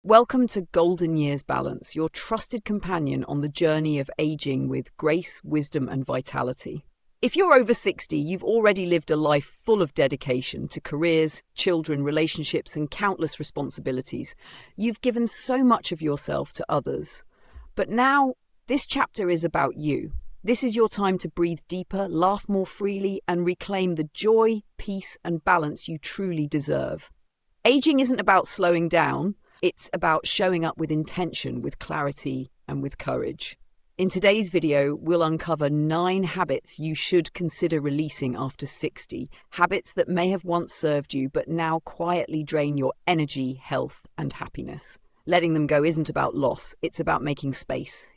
Welcome to Golden Years Balance, your trusted companion on the journey of aging with grace, wisdom, and vitality. If you're over 60, you've already lived a life full of dedication to careers, children, relationships, and countless responsibilities. You've given so much of yourself to others. But now, this chapter is about you. This is your time to breathe deeper, laugh more freely, and reclaim the joy, peace, and balance you truly deserve. Aging isn't about slowing down. It's about showing up with intention, with clarity, and with courage. In today's video, we'll uncover 9 habits you should consider releasing after 60, habits that may have once served you but now quietly drain your energy, health, and happiness. Letting them go isn't about loss, it's about making space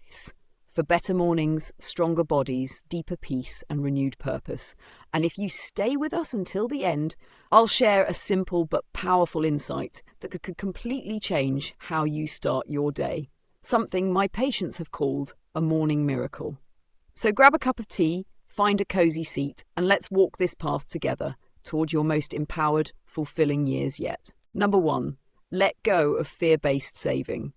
for better mornings, stronger bodies, deeper peace, and renewed purpose. And if you stay with us until the end, I'll share a simple but powerful insight that could completely change how you start your day. Something my patients have called a morning miracle. So grab a cup of tea, find a cozy seat, and let's walk this path together toward your most empowered, fulfilling years yet. Number 1, let go of fear-based saving.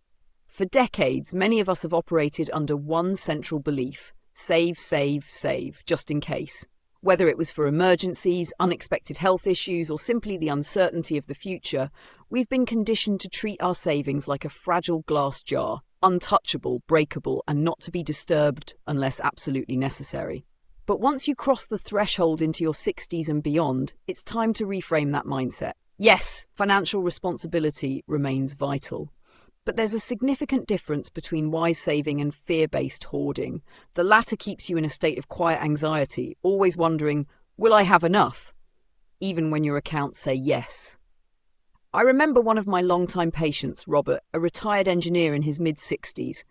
For decades, many of us have operated under one central belief: save, save, save, just in case. Whether it was for emergencies, unexpected health issues, or simply the uncertainty of the future, we've been conditioned to treat our savings like a fragile glass jar, untouchable, breakable, and not to be disturbed unless absolutely necessary. But once you cross the threshold into your 60s and beyond, it's time to reframe that mindset. Yes, financial responsibility remains vital. But there's a significant difference between wise saving and fear-based hoarding. The latter keeps you in a state of quiet anxiety, always wondering, will I have enough? Even when your accounts say yes. I remember one of my longtime patients, Robert, a retired engineer in his mid-60s.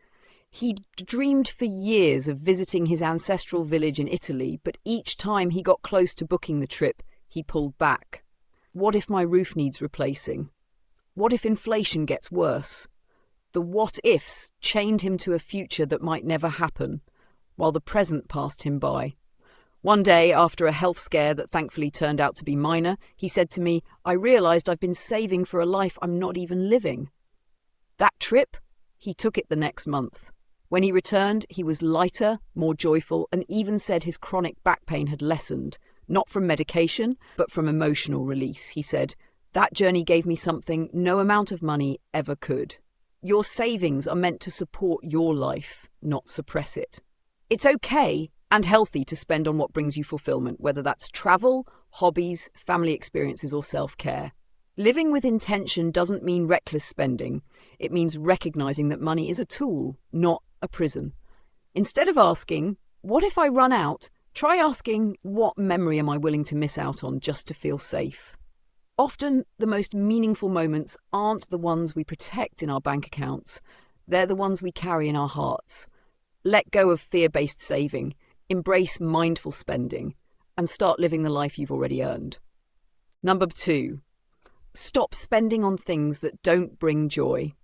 He'd dreamed for years of visiting his ancestral village in Italy, but each time he got close to booking the trip, he pulled back. What if my roof needs replacing? What if inflation gets worse? The what-ifs chained him to a future that might never happen, while the present passed him by. One day, after a health scare that thankfully turned out to be minor, he said to me, "I realised I've been saving for a life I'm not even living." That trip, he took it the next month. When he returned, he was lighter, more joyful, and even said his chronic back pain had lessened, not from medication, but from emotional release. He said, "That journey gave me something no amount of money ever could." Your savings are meant to support your life, not suppress it. It's okay and healthy to spend on what brings you fulfillment, whether that's travel, hobbies, family experiences, or self-care. Living with intention doesn't mean reckless spending. It means recognizing that money is a tool, not a prison. Instead of asking, "What if I run out?" try asking, "What memory am I willing to miss out on just to feel safe?" Often, the most meaningful moments aren't the ones we protect in our bank accounts. They're the ones we carry in our hearts. Let go of fear-based saving, embrace mindful spending, and start living the life you've already earned. Number 2, stop spending on things that don't bring joy.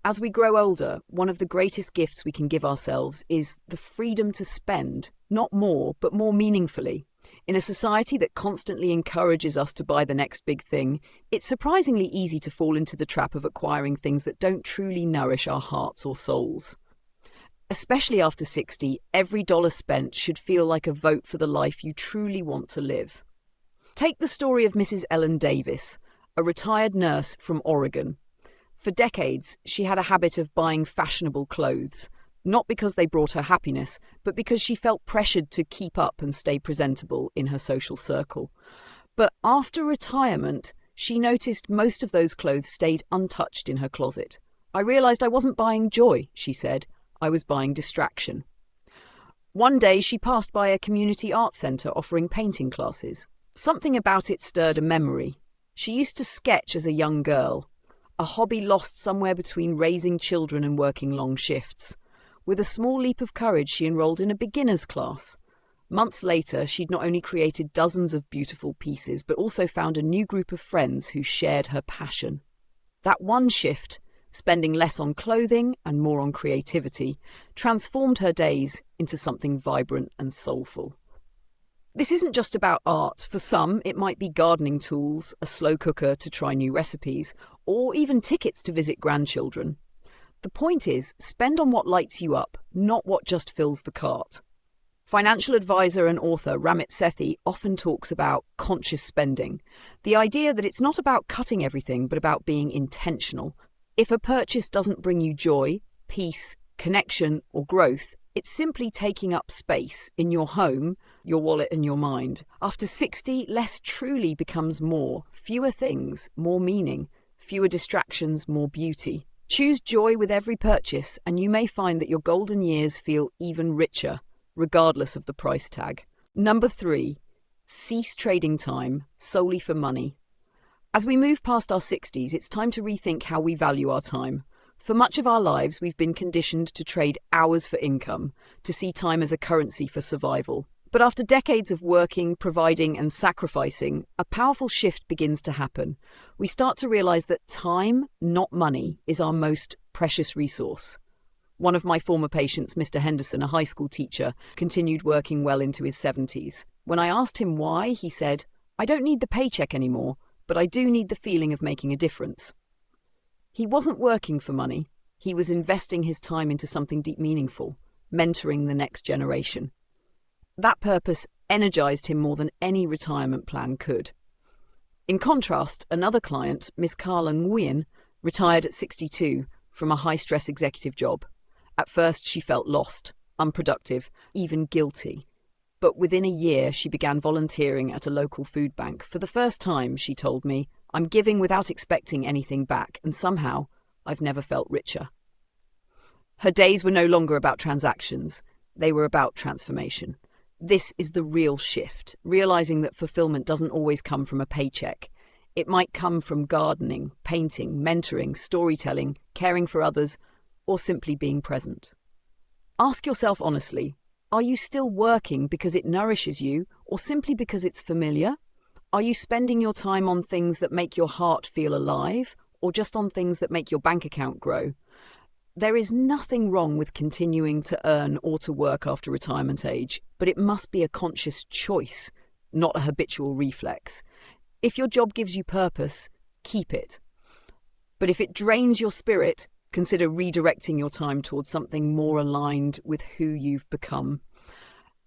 As we grow older, one of the greatest gifts we can give ourselves is the freedom to spend, not more, but more meaningfully. In a society that constantly encourages us to buy the next big thing, it's surprisingly easy to fall into the trap of acquiring things that don't truly nourish our hearts or souls. Especially after 60, every dollar spent should feel like a vote for the life you truly want to live. Take the story of Mrs. Ellen Davis, a retired nurse from Oregon. For decades, she had a habit of buying fashionable clothes. Not because they brought her happiness, but because she felt pressured to keep up and stay presentable in her social circle. But after retirement, she noticed most of those clothes stayed untouched in her closet. "I realised I wasn't buying joy," she said. "I was buying distraction." One day, she passed by a community arts centre offering painting classes. Something about it stirred a memory. She used to sketch as a young girl, a hobby lost somewhere between raising children and working long shifts. With a small leap of courage, she enrolled in a beginner's class. Months later, she'd not only created dozens of beautiful pieces, but also found a new group of friends who shared her passion. That one shift, spending less on clothing and more on creativity, transformed her days into something vibrant and soulful. This isn't just about art. For some, it might be gardening tools, a slow cooker to try new recipes, or even tickets to visit grandchildren. The point is, spend on what lights you up, not what just fills the cart. Financial advisor and author Ramit Sethi often talks about conscious spending, the idea that it's not about cutting everything, but about being intentional. If a purchase doesn't bring you joy, peace, connection, or growth, it's simply taking up space in your home, your wallet, and your mind. After 60, less truly becomes more. Fewer things, more meaning. Fewer distractions, more beauty. Choose joy with every purchase, and you may find that your golden years feel even richer, regardless of the price tag. Number 3, cease trading time solely for money. As we move past our 60s, it's time to rethink how we value our time. For much of our lives, we've been conditioned to trade hours for income, to see time as a currency for survival. But after decades of working, providing, and sacrificing, a powerful shift begins to happen. We start to realize that time, not money, is our most precious resource. One of my former patients, Mr. Henderson, a high school teacher, continued working well into his 70s. When I asked him why, he said, "I don't need the paycheck anymore, but I do need the feeling of making a difference." He wasn't working for money. He was investing his time into something deep meaningful, mentoring the next generation. That purpose energized him more than any retirement plan could. In contrast, another client, Miss Carla Nguyen, retired at 62 from a high-stress executive job. At first, she felt lost, unproductive, even guilty. But within a year, she began volunteering at a local food bank. For the first time, she told me, "I'm giving without expecting anything back, and somehow I've never felt richer." Her days were no longer about transactions. They were about transformation. This is the real shift, realizing that fulfillment doesn't always come from a paycheck. It might come from gardening, painting, mentoring, storytelling, caring for others, or simply being present. Ask yourself honestly, are you still working because it nourishes you, or simply because it's familiar? Are you spending your time on things that make your heart feel alive, or just on things that make your bank account grow? There is nothing wrong with continuing to earn or to work after retirement age, but it must be a conscious choice, not a habitual reflex. If your job gives you purpose, keep it. But if it drains your spirit, consider redirecting your time towards something more aligned with who you've become.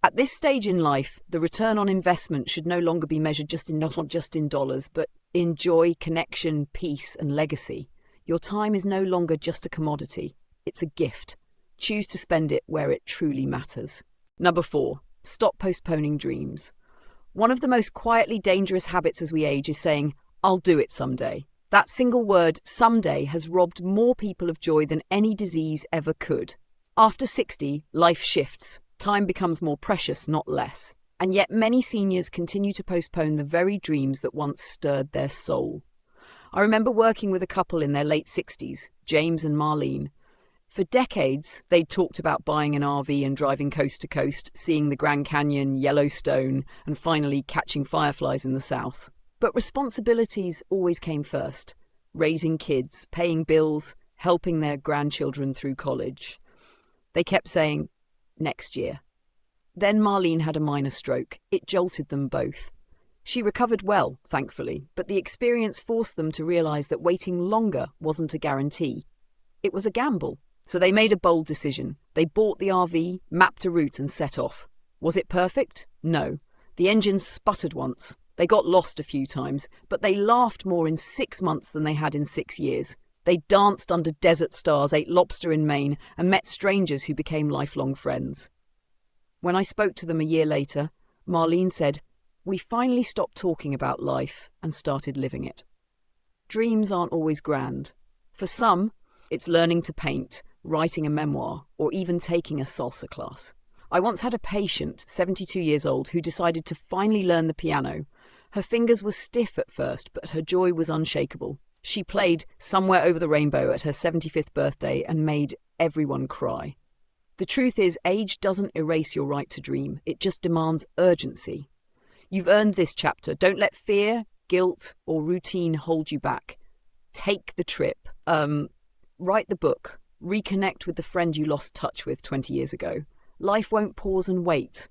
At this stage in life, the return on investment should no longer be measured not just in dollars, but in joy, connection, peace, and legacy. Your time is no longer just a commodity. It's a gift. Choose to spend it where it truly matters. Number 4, stop postponing dreams. One of the most quietly dangerous habits as we age is saying, "I'll do it someday." That single word, someday, has robbed more people of joy than any disease ever could. After 60, life shifts. Time becomes more precious, not less. And yet many seniors continue to postpone the very dreams that once stirred their soul. I remember working with a couple in their late 60s, James and Marlene. For decades, they'd talked about buying an RV and driving coast to coast, seeing the Grand Canyon, Yellowstone, and finally catching fireflies in the south. But responsibilities always came first. Raising kids, paying bills, helping their grandchildren through college. They kept saying, "Next year." Then Marlene had a minor stroke. It jolted them both. She recovered well, thankfully, but the experience forced them to realize that waiting longer wasn't a guarantee. It was a gamble. So they made a bold decision. They bought the RV, mapped a route, and set off. Was it perfect? No. The engines sputtered once. They got lost a few times, but they laughed more in 6 months than they had in 6 years. They danced under desert stars, ate lobster in Maine, and met strangers who became lifelong friends. When I spoke to them a year later, Marlene said, "We finally stopped talking about life and started living it." Dreams aren't always grand. For some, it's learning to paint, writing a memoir, or even taking a salsa class. I once had a patient, 72 years old, who decided to finally learn the piano. Her fingers were stiff at first, but her joy was unshakable. She played Somewhere Over the Rainbow at her 75th birthday and made everyone cry. The truth is, age doesn't erase your right to dream. It just demands urgency. You've earned this chapter. Don't let fear, guilt, or routine hold you back. Take the trip. Write the book. Reconnect with the friend you lost touch with 20 years ago. Life won't pause and wait.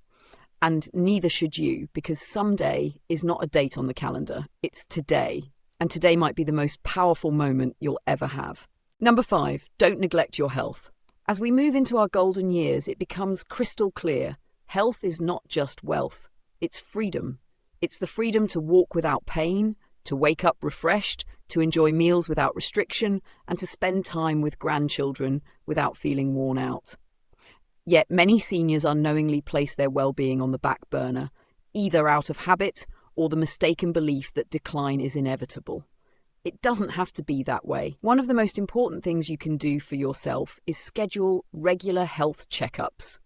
And neither should you, because someday is not a date on the calendar. It's today. And today might be the most powerful moment you'll ever have. Number 5, don't neglect your health. As we move into our golden years, it becomes crystal clear. Health is not just wealth. It's freedom. It's the freedom to walk without pain, to wake up refreshed, to enjoy meals without restriction, and to spend time with grandchildren without feeling worn out. Yet many seniors unknowingly place their well-being on the back burner, either out of habit or the mistaken belief that decline is inevitable. It doesn't have to be that way. One of the most important things you can do for yourself is schedule regular health checkups.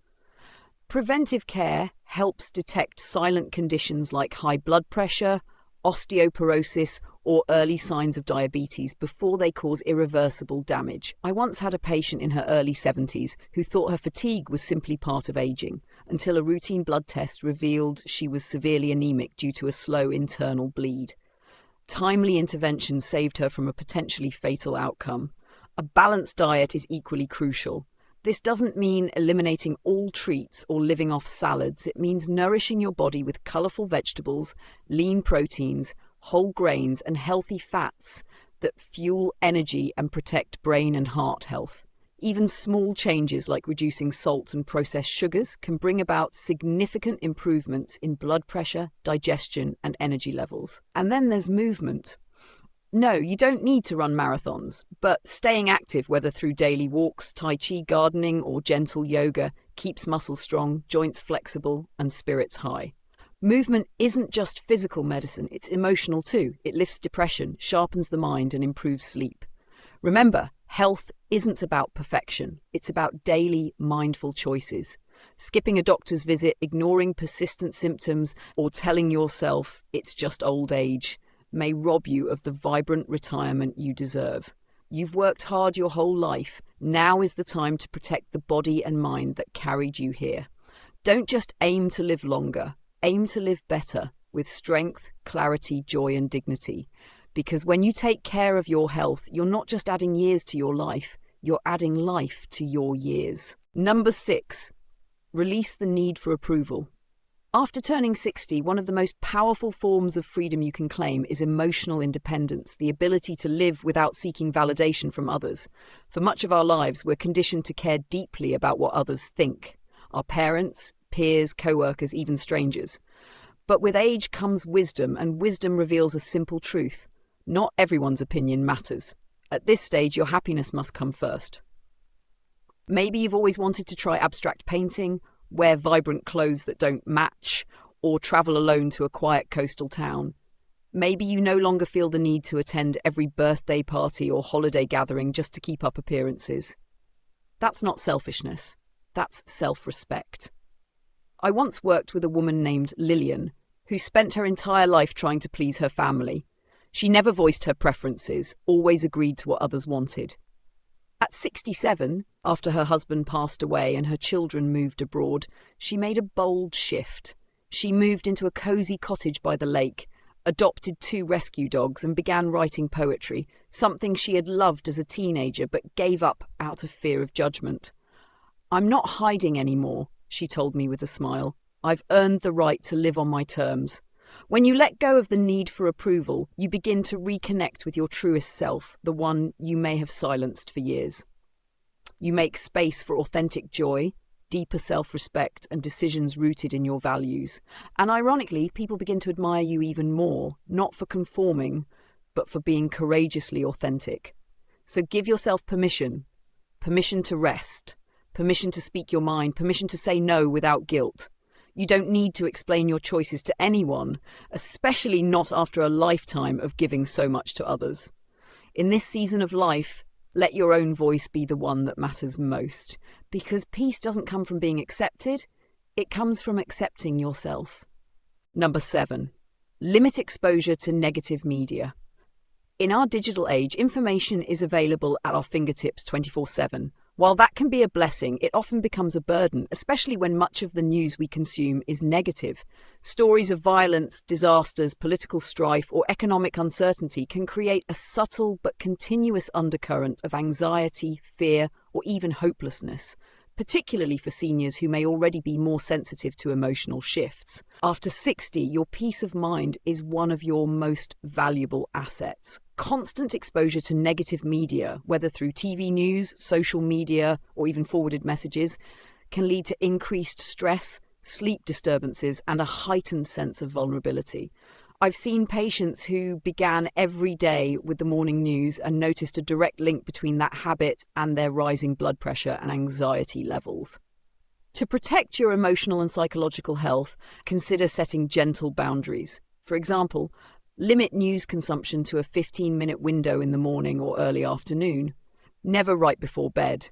Preventive care helps detect silent conditions like high blood pressure, osteoporosis, or early signs of diabetes before they cause irreversible damage. I once had a patient in her early 70s who thought her fatigue was simply part of aging, until a routine blood test revealed she was severely anemic due to a slow internal bleed. Timely intervention saved her from a potentially fatal outcome. A balanced diet is equally crucial. This doesn't mean eliminating all treats or living off salads. It means nourishing your body with colourful vegetables, lean proteins, whole grains, and healthy fats that fuel energy and protect brain and heart health. Even small changes like reducing salt and processed sugars can bring about significant improvements in blood pressure, digestion, and energy levels. And then there's movement. No, you don't need to run marathons, but staying active, whether through daily walks, tai chi, gardening, or gentle yoga, keeps muscles strong, joints flexible, and spirits high. Movement isn't just physical medicine, it's emotional too. It lifts depression, sharpens the mind, and improves sleep. Remember, health isn't about perfection. It's about daily, mindful choices. Skipping a doctor's visit, ignoring persistent symptoms, or telling yourself it's just old age may rob you of the vibrant retirement you deserve. You've worked hard your whole life. Now is the time to protect the body and mind that carried you here. Don't just aim to live longer. Aim to live better, with strength, clarity, joy, and dignity. Because when you take care of your health, you're not just adding years to your life, you're adding life to your years. Number 6, release the need for approval. After turning 60, one of the most powerful forms of freedom you can claim is emotional independence, the ability to live without seeking validation from others. For much of our lives, we're conditioned to care deeply about what others think. Our parents, peers, co-workers, even strangers. But with age comes wisdom, and wisdom reveals a simple truth. Not everyone's opinion matters. At this stage, your happiness must come first. Maybe you've always wanted to try abstract painting, wear vibrant clothes that don't match, or travel alone to a quiet coastal town. Maybe you no longer feel the need to attend every birthday party or holiday gathering just to keep up appearances. That's not selfishness. That's self-respect. I once worked with a woman named Lillian, who spent her entire life trying to please her family. She never voiced her preferences, always agreed to what others wanted. At 67, after her husband passed away and her children moved abroad, she made a bold shift. She moved into a cozy cottage by the lake, adopted 2 rescue dogs, and began writing poetry, something she had loved as a teenager but gave up out of fear of judgment. "I'm not hiding anymore," she told me with a smile. "I've earned the right to live on my terms." When you let go of the need for approval, you begin to reconnect with your truest self, the one you may have silenced for years. You make space for authentic joy, deeper self-respect, and decisions rooted in your values. And ironically, people begin to admire you even more, not for conforming, but for being courageously authentic. So give yourself permission. Permission to rest. Permission to speak your mind. Permission to say no without guilt. You don't need to explain your choices to anyone, especially not after a lifetime of giving so much to others. In this season of life, let your own voice be the one that matters most, because peace doesn't come from being accepted, it comes from accepting yourself. Number 7, limit exposure to negative media. In our digital age, information is available at our fingertips 24/7. While that can be a blessing, it often becomes a burden, especially when much of the news we consume is negative. Stories of violence, disasters, political strife, or economic uncertainty can create a subtle but continuous undercurrent of anxiety, fear, or even hopelessness. particularly for seniors who may already be more sensitive to emotional shifts. After 60, your peace of mind is one of your most valuable assets. Constant exposure to negative media, whether through TV news, social media, or even forwarded messages, can lead to increased stress, sleep disturbances, and a heightened sense of vulnerability. I've seen patients who began every day with the morning news and noticed a direct link between that habit and their rising blood pressure and anxiety levels. To protect your emotional and psychological health, consider setting gentle boundaries. For example, limit news consumption to a 15-minute window in the morning or early afternoon. Never right before bed.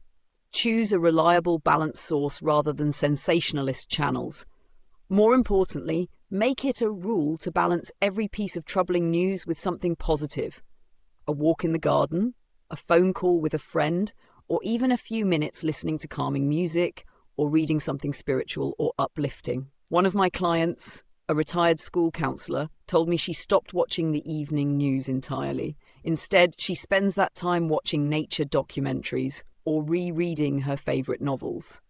Choose a reliable, balanced source rather than sensationalist channels. More importantly, make it a rule to balance every piece of troubling news with something positive. A walk in the garden, a phone call with a friend, or even a few minutes listening to calming music or reading something spiritual or uplifting. One of my clients, a retired school counsellor, told me she stopped watching the evening news entirely. Instead, she spends that time watching nature documentaries or rereading her favourite novels.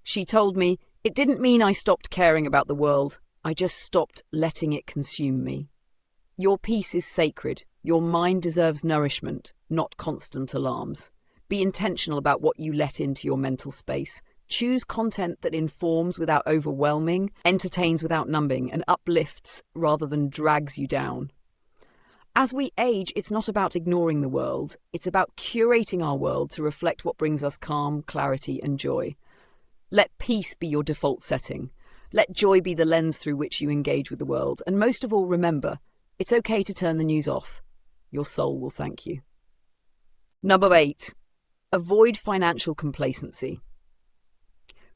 She told me, "It didn't mean I stopped caring about the world. I just stopped letting it consume me." Your peace is sacred. Your mind deserves nourishment, not constant alarms. Be intentional about what you let into your mental space. Choose content that informs without overwhelming, entertains without numbing, and uplifts rather than drags you down. As we age, it's not about ignoring the world. It's about curating our world to reflect what brings us calm, clarity, and joy. Let peace be your default setting. Let joy be the lens through which you engage with the world. And most of all, remember, it's okay to turn the news off. Your soul will thank you. Number 8, avoid financial complacency.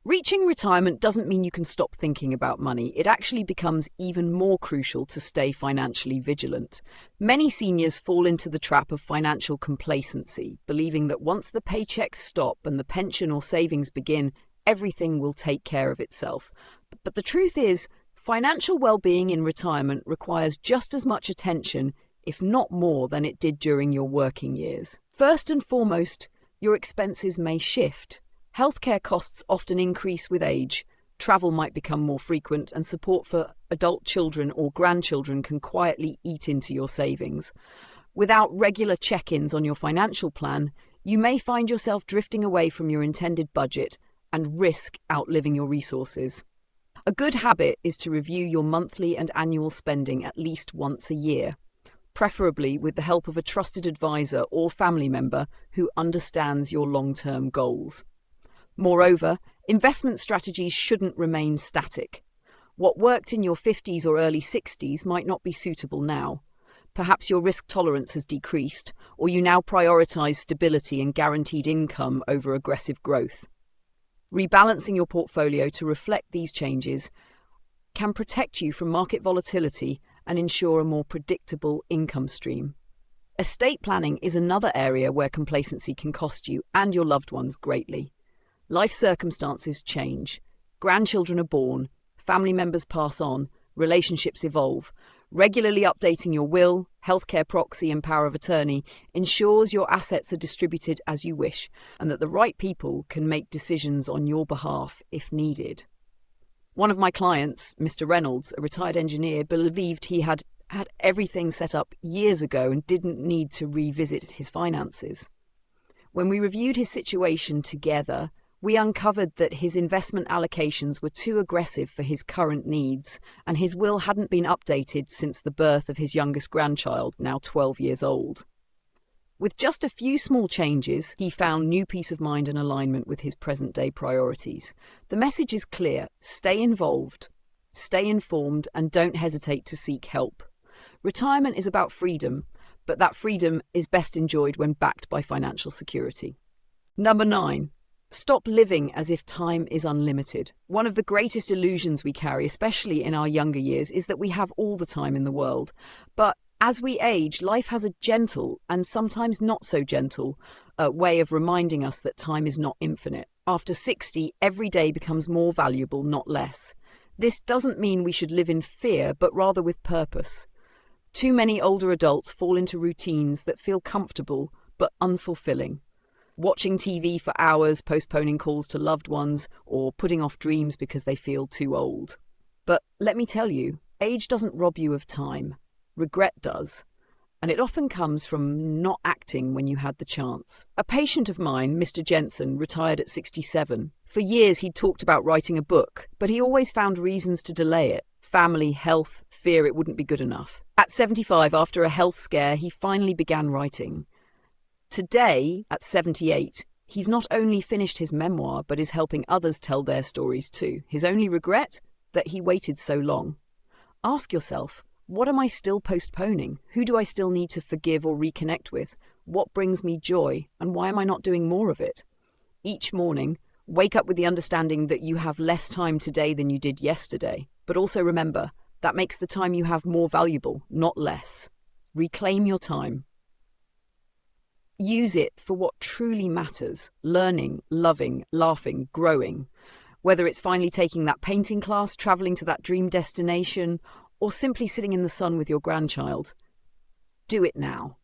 Reaching retirement doesn't mean you can stop thinking about money. It actually becomes even more crucial to stay financially vigilant. Many seniors fall into the trap of financial complacency, believing that once the paychecks stop and the pension or savings begin, everything will take care of itself. But the truth is, financial well-being in retirement requires just as much attention, if not more, than it did during your working years. First and foremost, your expenses may shift. Healthcare costs often increase with age, travel might become more frequent, and support for adult children or grandchildren can quietly eat into your savings. Without regular check-ins on your financial plan, you may find yourself drifting away from your intended budget and risk outliving your resources. A good habit is to review your monthly and annual spending at least once a year, preferably with the help of a trusted advisor or family member who understands your long-term goals. Moreover, investment strategies shouldn't remain static. What worked in your 50s or early 60s might not be suitable now. Perhaps your risk tolerance has decreased, or you now prioritize stability and guaranteed income over aggressive growth. Rebalancing your portfolio to reflect these changes can protect you from market volatility and ensure a more predictable income stream. Estate planning is another area where complacency can cost you and your loved ones greatly. Life circumstances change. Grandchildren are born, family members pass on, relationships evolve. Regularly updating your will, healthcare proxy, and power of attorney ensures your assets are distributed as you wish and that the right people can make decisions on your behalf if needed. One of my clients, Mr. Reynolds, a retired engineer, believed he had everything set up years ago and didn't need to revisit his finances. When we reviewed his situation together, we uncovered that his investment allocations were too aggressive for his current needs, and his will hadn't been updated since the birth of his youngest grandchild, now 12 years old. With just a few small changes, he found new peace of mind and alignment with his present-day priorities. The message is clear: stay involved, stay informed, and don't hesitate to seek help. Retirement is about freedom, but that freedom is best enjoyed when backed by financial security. Number 9. Stop living as if time is unlimited. One of the greatest illusions we carry, especially in our younger years, is that we have all the time in the world. But as we age, life has a gentle and sometimes not so gentle way of reminding us that time is not infinite. After 60, every day becomes more valuable, not less. This doesn't mean we should live in fear, but rather with purpose. Too many older adults fall into routines that feel comfortable but unfulfilling. watching TV for hours, postponing calls to loved ones, or putting off dreams because they feel too old. But let me tell you, age doesn't rob you of time. Regret does. And it often comes from not acting when you had the chance. A patient of mine, Mr. Jensen, retired at 67. For years he'd talked about writing a book, but he always found reasons to delay it. Family, health, fear it wouldn't be good enough. At 75, after a health scare, he finally began writing. Today, at 78, he's not only finished his memoir, but is helping others tell their stories too. His only regret? That he waited so long. Ask yourself, what am I still postponing? Who do I still need to forgive or reconnect with? What brings me joy? And why am I not doing more of it? Each morning, wake up with the understanding that you have less time today than you did yesterday. But also remember, that makes the time you have more valuable, not less. Reclaim your time. Use it for what truly matters: learning, loving, laughing, growing. Whether it's finally taking that painting class, traveling to that dream destination, or simply sitting in the sun with your grandchild. Do it now.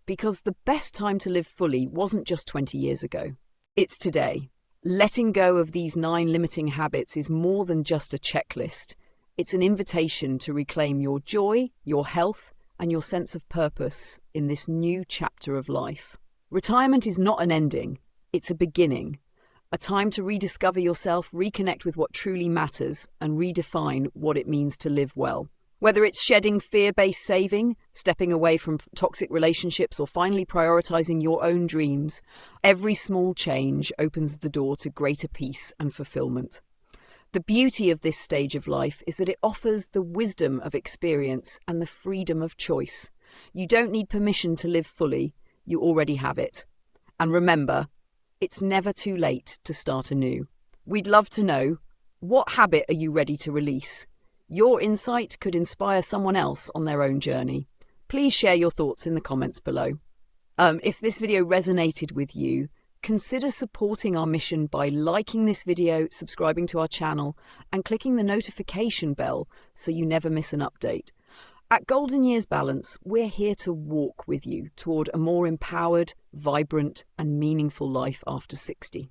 Because the best time to live fully wasn't just 20 years ago. It's today. Letting go of these 9 limiting habits is more than just a checklist. It's an invitation to reclaim your joy, your health, and your sense of purpose in this new chapter of life. Retirement is not an ending. It's a beginning. A time to rediscover yourself, reconnect with what truly matters, and redefine what it means to live well. Whether it's shedding fear-based saving, stepping away from toxic relationships, or finally prioritizing your own dreams, every small change opens the door to greater peace and fulfillment. The beauty of this stage of life is that it offers the wisdom of experience and the freedom of choice. You don't need permission to live fully. You already have it. And remember, it's never too late to start anew. We'd love to know, what habit are you ready to release? Your insight could inspire someone else on their own journey. Please share your thoughts in the comments below. If this video resonated with you, consider supporting our mission by liking this video, subscribing to our channel, and clicking the notification bell so you never miss an update. At Golden Years Balance, we're here to walk with you toward a more empowered, vibrant, and meaningful life after 60.